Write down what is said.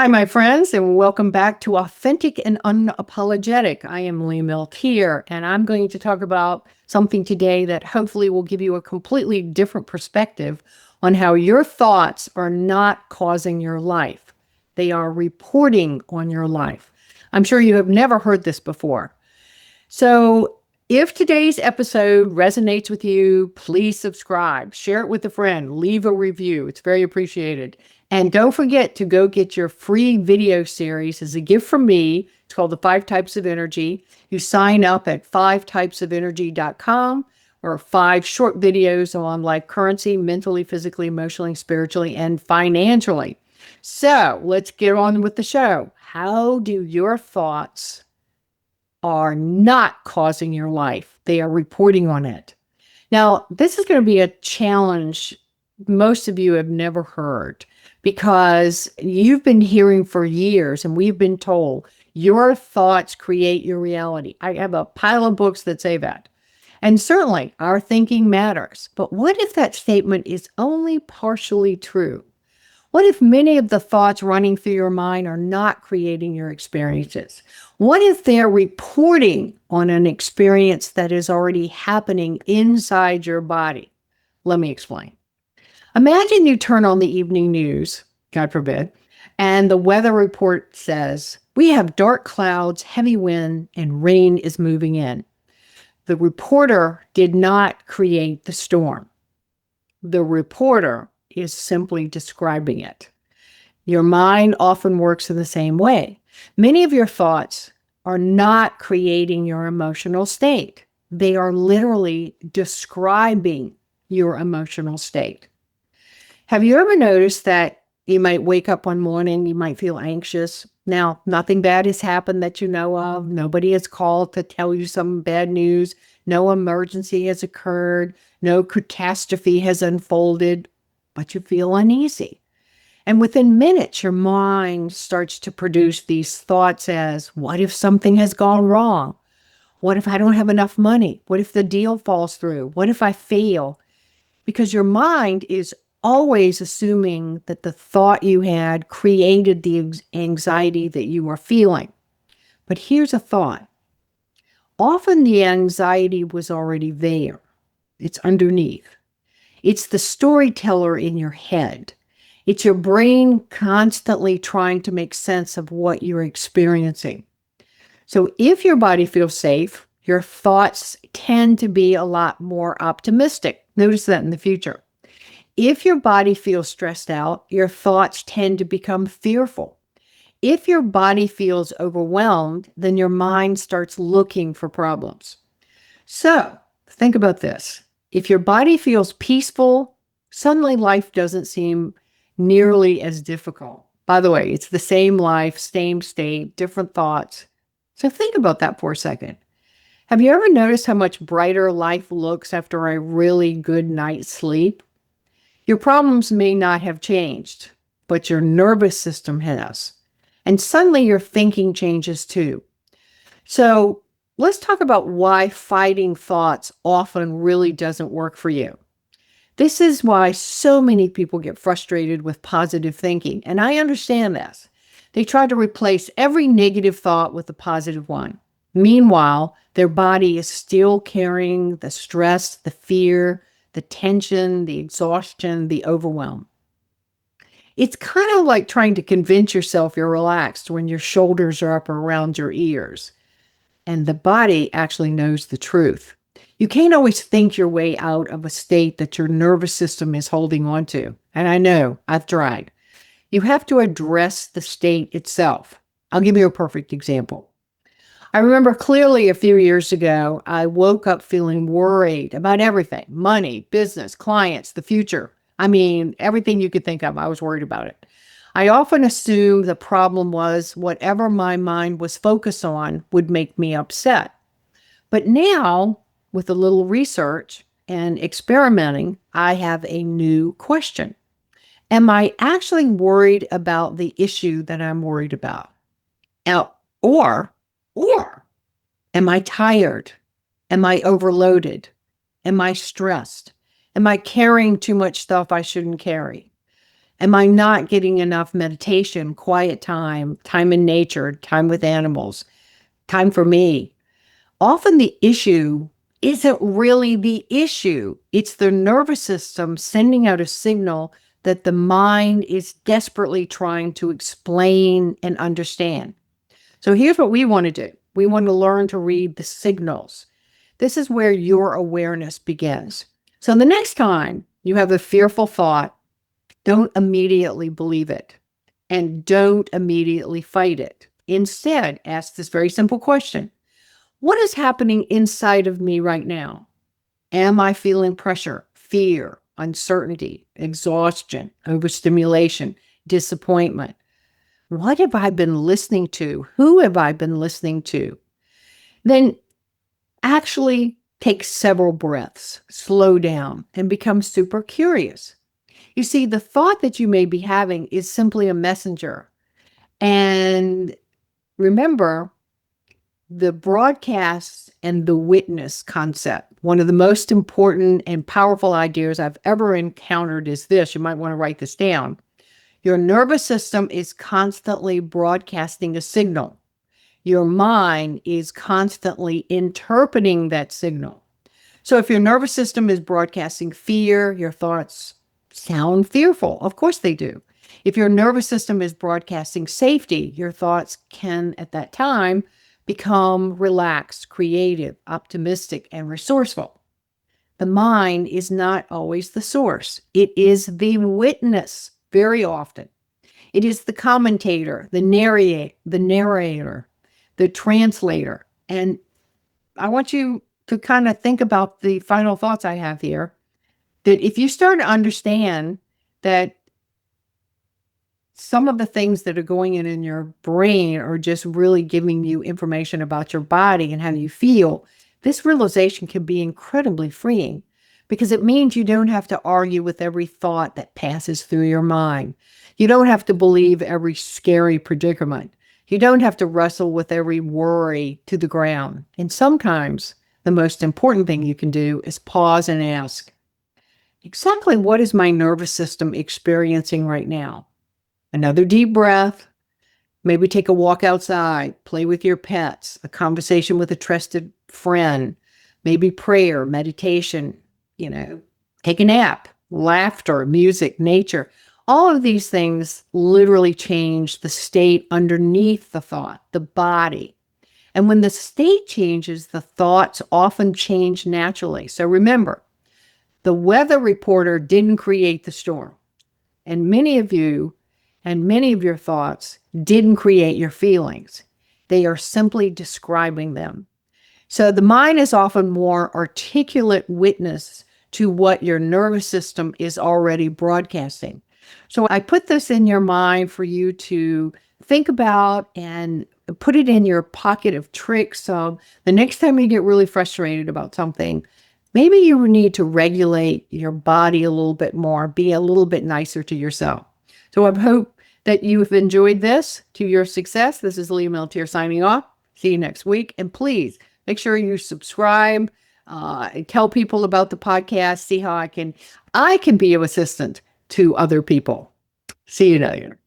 Hi, my friends, and welcome back to Authentic and Unapologetic. I am Lee Milteer, and I'm going to talk about something today that hopefully will give you a completely different perspective on how your thoughts are not causing your life. They are reporting on your life. I'm sure you have never heard this before. So, if today's episode resonates with you, please subscribe, share it with a friend, leave a review. It's very appreciated. And don't forget to go get your free video series as a gift from me. It's called The 5 Types of Energy. You sign up at 5typesofenergy.com or 5 short videos on life currency, mentally, physically, emotionally, spiritually, and financially. So let's get on with the show. How do your thoughts are not causing your life? They are reporting on it. Now, this is going to be a challenge most of you have never heard because you've been hearing for years and we've been told your thoughts create your reality. I have a pile of books that say that. And certainly our thinking matters. But what if that statement is only partially true? What if many of the thoughts running through your mind are not creating your experiences? What if they're reporting on an experience that is already happening inside your body? Let me explain. Imagine you turn on the evening news, God forbid, and the weather report says, we have dark clouds, heavy wind, and rain is moving in. The reporter did not create the storm. The reporter is simply describing it. Your mind often works in the same way. Many of your thoughts are not creating your emotional state. They are literally describing your emotional state. Have you ever noticed that you might wake up one morning, you might feel anxious? Now, nothing bad has happened that you know of. Nobody has called to tell you some bad news. No emergency has occurred. No catastrophe has unfolded, but you feel uneasy. And within minutes, your mind starts to produce these thoughts as, what if something has gone wrong? What if I don't have enough money? What if the deal falls through? What if I fail? Because your mind is always assuming that the thought you had created the anxiety that you are feeling. But here's a thought. Often the anxiety was already there. It's underneath. It's the storyteller in your head. It's your brain constantly trying to make sense of what you're experiencing. So if your body feels safe, your thoughts tend to be a lot more optimistic. Notice that in the future. If your body feels stressed out, your thoughts tend to become fearful. If your body feels overwhelmed, then your mind starts looking for problems. So think about this. If your body feels peaceful, suddenly life doesn't seem nearly as difficult. By the way, it's the same life, same state, different thoughts. So think about that for a second. Have you ever noticed how much brighter life looks after a really good night's sleep? Your problems may not have changed, but your nervous system has. And suddenly your thinking changes too. So let's talk about why fighting thoughts often really doesn't work for you. This is why so many people get frustrated with positive thinking. And I understand this. They try to replace every negative thought with a positive one. Meanwhile, their body is still carrying the stress, the fear, the tension, the exhaustion, the overwhelm. It's kind of like trying to convince yourself you're relaxed when your shoulders are up around your ears. And the body actually knows the truth. You can't always think your way out of a state that your nervous system is holding on to. And I know, I've tried. You have to address the state itself. I'll give you a perfect example. I remember clearly a few years ago, I woke up feeling worried about everything, money, business, clients, the future. I mean, everything you could think of, I was worried about it. I often assumed the problem was whatever my mind was focused on would make me upset. But now, with a little research and experimenting, I have a new question. Am I actually worried about the issue that I'm worried about? Now, or am I tired? Am I overloaded? Am I stressed? Am I carrying too much stuff I shouldn't carry? Am I not getting enough meditation, quiet time, time in nature, time with animals, time for me? Often the issue isn't really the issue. It's the nervous system sending out a signal that the mind is desperately trying to explain and understand. So here's what we want to do. We want to learn to read the signals. This is where your awareness begins. So the next time you have a fearful thought, don't immediately believe it and don't immediately fight it. Instead, ask this very simple question. What is happening inside of me right now? Am I feeling pressure, fear, uncertainty, exhaustion, overstimulation, disappointment? What have I been listening to? Who have I been listening to? Then actually take several breaths, slow down, and become super curious. You see, the thought that you may be having is simply a messenger. And remember, the broadcast and the witness concept, one of the most important and powerful ideas I've ever encountered is this. You might want to write this down. Your nervous system is constantly broadcasting a signal. Your mind is constantly interpreting that signal. So if your nervous system is broadcasting fear, your thoughts sound fearful. Of course they do. If your nervous system is broadcasting safety, your thoughts can, at that time, become relaxed, creative, optimistic, and resourceful. The mind is not always the source. It is the witness very often. It is the commentator, the narrator, the translator. And I want you to kind of think about the final thoughts I have here, that if you start to understand that some of the things that are going in your brain are just really giving you information about your body and how you feel, this realization can be incredibly freeing because it means you don't have to argue with every thought that passes through your mind. You don't have to believe every scary predicament. You don't have to wrestle with every worry to the ground. And sometimes the most important thing you can do is pause and ask, exactly what is my nervous system experiencing right now? Another deep breath. Maybe take a walk outside, play with your pets, a conversation with a trusted friend, maybe prayer, meditation, take a nap, laughter, music, nature. All of these things literally change the state underneath the thought, the body. And when the state changes, the thoughts often change naturally. So remember, the weather reporter didn't create the storm. And many of you and many of your thoughts didn't create your feelings. They are simply describing them. So the mind is often more articulate witness to what your nervous system is already broadcasting. So I put this in your mind for you to think about and put it in your pocket of tricks. So the next time you get really frustrated about something, maybe you need to regulate your body a little bit more, be a little bit nicer to yourself. So I hope that you've enjoyed this. To your success, this is Lee Milteer signing off. See you next week. And please make sure you subscribe, tell people about the podcast, see how I can be of assistance to other people. See you later.